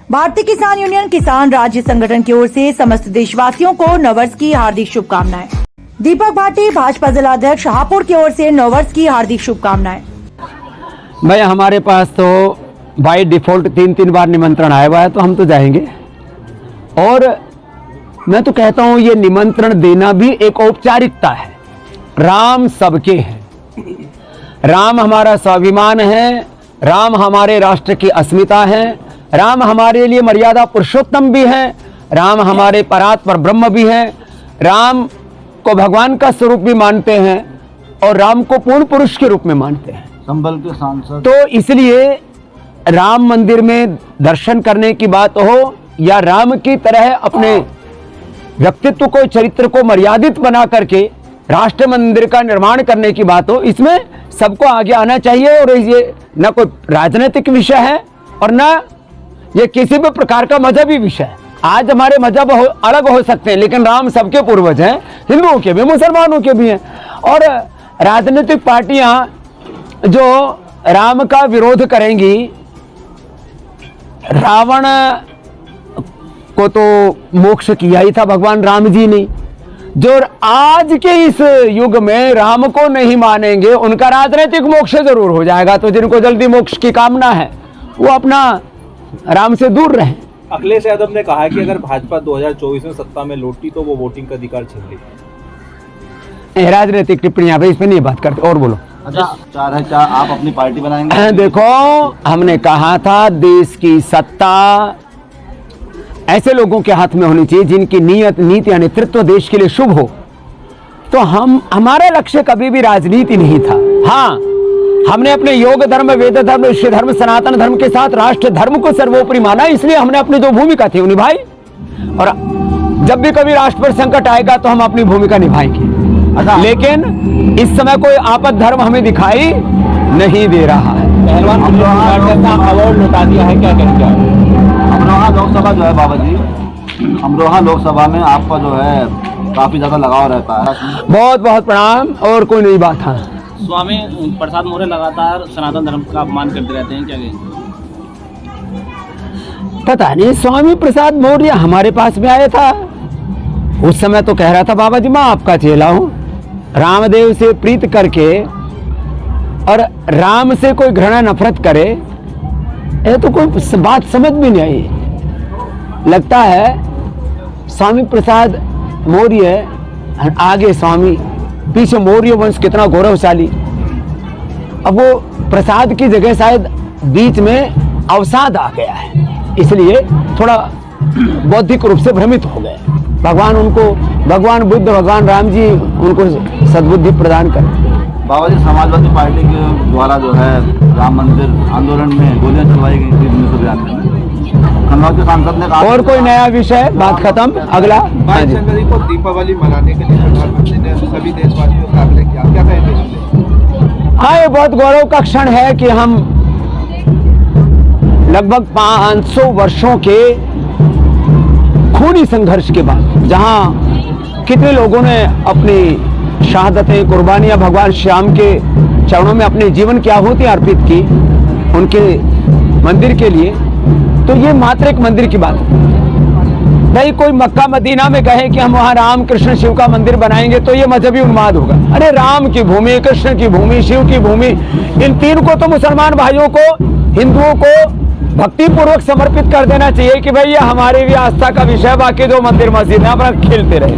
भारतीय किसान यूनियन किसान राज्य संगठन की ओर से समस्त देशवासियों को नववर्ष की हार्दिक शुभकामनाएं। दीपक भाटी भाजपा जिलाध्यक्ष हापुड़ की ओर से नववर्ष की हार्दिक शुभकामनाएं। भाई हमारे पास तो बाय डिफॉल्ट 3 बार निमंत्रण आया हुआ है, तो हम तो जाएंगे। और मैं तो कहता हूँ ये निमंत्रण देना भी एक औपचारिकता है। राम सबके हैं, राम हमारा स्वाभिमान है, राम हमारे राष्ट्र की अस्मिता है, राम हमारे लिए मर्यादा पुरुषोत्तम भी है, राम हमारे परात पर ब्रह्म भी है, राम को भगवान का स्वरूप भी मानते हैं और राम को पूर्ण पुरुष के रूप में मानते हैं। संभल के सांसद तो इसलिए राम मंदिर में दर्शन करने की बात हो या राम की तरह अपने व्यक्तित्व को, चरित्र को मर्यादित बना करके राष्ट्र मंदिर का निर्माण करने की बात हो, इसमें सबको आगे आना चाहिए। और ये न कोई राजनीतिक विषय है और न ये किसी भी प्रकार का मजहबी विषय है। आज हमारे मजहब अलग हो सकते हैं, लेकिन राम सबके पूर्वज हैं, हिंदुओं के भी, मुसलमानों के भी हैं। और राजनीतिक पार्टियां जो राम का विरोध करेंगी, रावण को तो मोक्ष किया ही था भगवान राम जी ने। जो आज के इस युग में राम को नहीं मानेंगे, उनका राजनीतिक मोक्ष जरूर हो जाएगा। तो जिनको जल्दी मोक्ष की कामना है वो अपना राम से दूर रहें। अखिलेश यादव ने कहा है कि अगर भाजपा 2024 में सत्ता में लौटी तो वो वोटिंग का अधिकार छीन लेगी। राजनीतिक टिप्पणियां भाई इस पर नहीं बात करते। और बोलो। अच्छा, क्या आप अपनी पार्टी बनाएंगे? देखो, हमने कहा था देश की सत्ता ऐसे लोगों के हाथ में होनी चाहिए जिनकी नीयत, नीति या नेतृत्व देश के लिए शुभ हो। तो हमारा लक्ष्य कभी भी राजनीति नहीं था। हाँ, हमने अपने योग धर्म, वेद धर्म, ऋषि धर्म, सनातन धर्म के साथ राष्ट्र धर्म को सर्वोपरि माना, इसलिए हमने अपनी जो भूमिका थी वो निभाई। और जब भी कभी राष्ट्र पर संकट आएगा तो हम अपनी भूमिका निभाएंगे। लेकिन इस समय कोई आपद धर्म हमें दिखाई नहीं दे रहा है। पहलवान अवार्ड लौटा दिया है, क्या कहेंगे? अमरोहा लोकसभा जो है बाबा जी, अमरोहा लोकसभा में आपका जो है काफी ज्यादा लगाव रहता है। बहुत बहुत प्रणाम। और कोई नई बात है? स्वामी प्रसाद मौर्य लगातार सनातन धर्म का अपमान करते रहते हैं, क्या कहेंगे? पता नहीं, स्वामी प्रसाद मौर्य हमारे पास में आया था, उस समय तो कह रहा था बाबा जी मैं आपका चेला हूं। रामदेव से प्रीत करके और राम से कोई घृणा नफरत करे, ये तो कोई बात समझ भी नहीं आई। लगता है स्वामी प्रसाद मौर्य आगे स्वामी, पीछे मौर्य वंश कितना गौरवशाली। अब वो प्रसाद की जगह शायद बीच में अवसाद आ गया है, इसलिए थोड़ा बौद्धिक रूप से भ्रमित हो गए। भगवान बुद्ध, भगवान राम जी उनको सद्बुद्धि प्रदान करें। बाबा जी, समाजवादी पार्टी के द्वारा जो है राम मंदिर आंदोलन में गोलियां चलवाई गई थी 1992 में। कन्नौज के सांसद ने कहा। और कोई नया विषय? बात खत्म। अगला। 22 जनवरी को दीपावली मनाने के लिए प्रधानमंत्री ने सभी देशवासियों का आग्रह किया, क्या कहेंगे? हाँ, ये बहुत गौरव का क्षण है कि हम लगभग 500 वर्षों के खूनी संघर्ष के बाद, जहां कितने लोगों ने अपनी शहादतें, कुर्बानियां भगवान श्याम के चरणों में अपने जीवन की आहुतियां अर्पित की उनके मंदिर के लिए, तो ये मात्र एक मंदिर की बात नहीं। कोई मक्का मदीना में कहे कि हम वहां राम कृष्ण शिव का मंदिर बनाएंगे तो ये मजहबी उन्माद होगा। अरे राम की भूमि, कृष्ण की भूमि, शिव की भूमि, इन तीन को तो मुसलमान भाइयों को, हिंदुओं को भक्ति पूर्वक समर्पित कर देना चाहिए कि भाई ये हमारी भी आस्था का विषय, बाकी जो मंदिर मस्जिद है अपना खेलते रहे।